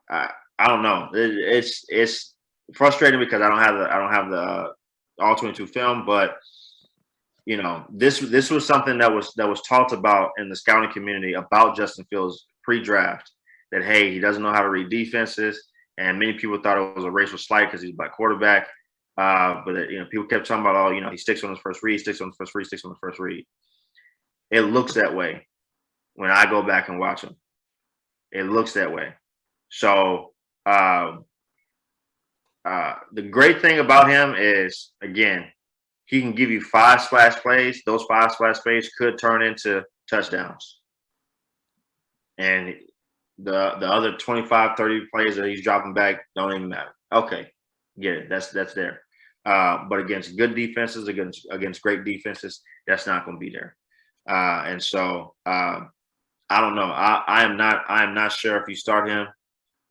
I don't know. It's frustrating because I don't have the all 22 film, but this was something that was talked about in the scouting community about Justin Fields pre-draft. That hey, he doesn't know how to read defenses, and many people thought it was a racial slight because he's a black quarterback. But people kept talking about, oh, he sticks on his first read, sticks on his first read, sticks on his first read. It looks that way when I go back and watch him. It looks that way. So the great thing about him is, again, he can give you 5 splash plays. Those 5 splash plays could turn into touchdowns. And the other 25, 30 plays that he's dropping back don't even matter. Okay, get it. That's there. But against good defenses, against great defenses, that's not going to be there. And so I don't know. I am not sure if you start him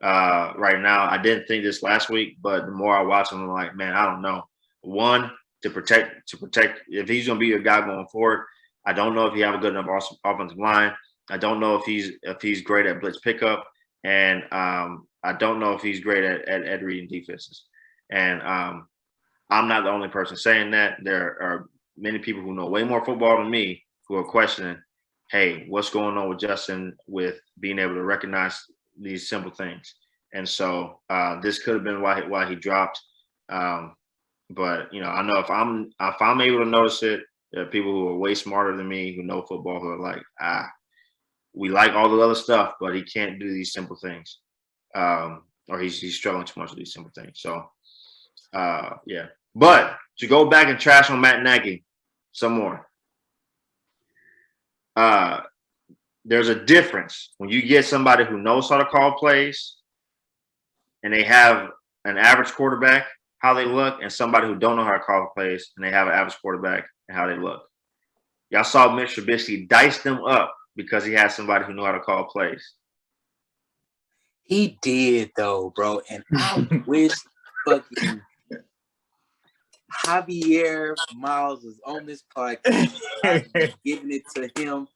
right now. I didn't think this last week, but the more I watch him, I'm like, man, I don't know. One, to protect if he's going to be a guy going forward. I don't know if he have a good enough offensive line. I don't know if he's great at blitz pickup, and I don't know if he's great at reading defenses. And I'm not the only person saying that. There are many people who know way more football than me who are questioning, hey, what's going on with Justin with being able to recognize these simple things? And so this could have been why he dropped. But I know if I'm able to notice it, there are people who are way smarter than me who know football who are like, we like all the other stuff, but he can't do these simple things, or he's struggling too much with these simple things. So, yeah. But to go back and trash on Matt Nagy some more, there's a difference when you get somebody who knows how to call plays, and they have an average quarterback, how they look, and somebody who don't know how to call plays, and they have an average quarterback and how they look. Y'all saw Mitch Trubisky dice them up because he had somebody who knew how to call plays. He did, though, bro. And I wish fucking Javier Miles was on this podcast. Giving it to him.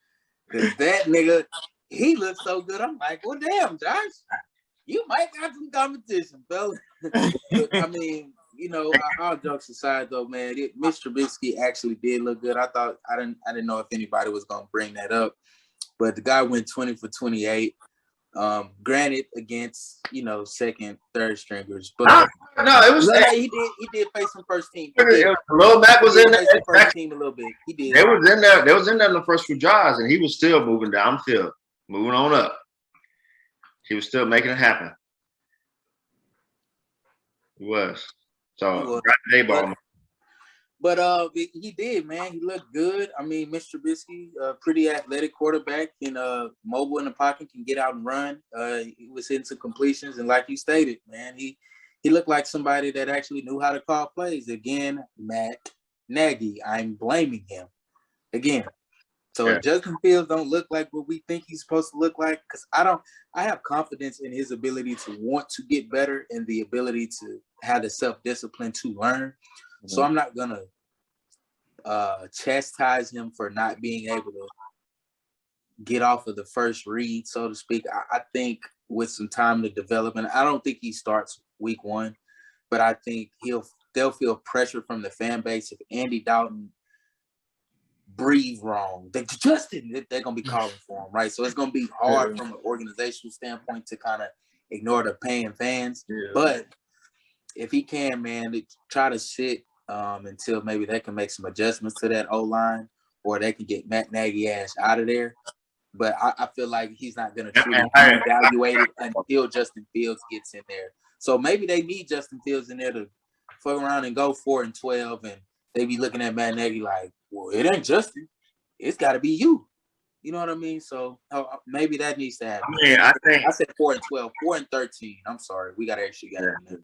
Because that nigga, he looks so good. I'm like, well, damn, Josh, you might got some competition, fella. I mean, all jokes aside, though, man, Mitch Trubisky actually did look good. I didn't know if anybody was gonna bring that up, but the guy went 20 for 28. Granted, against second, third stringers, but no, it was he did face some first team. Lil Mac was in there. First team a little bit. He did. They was in there. They was in there in the first few drives, and he was still moving downfield, moving on up. He was still making it happen. He was. So but he did, man. He looked good. I mean, Mr. Trubisky, pretty athletic quarterback, and mobile in the pocket, can get out and run. He was hitting some completions, and like you stated, man, he looked like somebody that actually knew how to call plays. Again, Matt Nagy, I'm blaming him again. So if Justin Fields don't look like what we think he's supposed to look like, because I have confidence in his ability to want to get better and the ability to have the self-discipline to learn. Mm-hmm. So I'm not gonna chastise him for not being able to get off of the first read, so to speak. I think with some time to develop, and I don't think he starts week 1, but I think they'll feel pressure from the fan base if Andy Dalton breathe wrong. They're gonna be calling for him, right? So it's gonna be hard from an organizational standpoint to kind of ignore the paying fans. Yeah. But if he can, man, try to sit until maybe they can make some adjustments to that O-line, or they can get Matt Nagy ass out of there. But I feel like he's not gonna truly be evaluated until Justin Fields gets in there. So maybe they need Justin Fields in there to fuck around and go 4-12, and they be looking at Matt Nagy like, well, it ain't Justin. It's got to be you. You know what I mean? So maybe that needs to happen. I mean, I said 4-12, 4-13. I'm sorry, we got to actually get in there.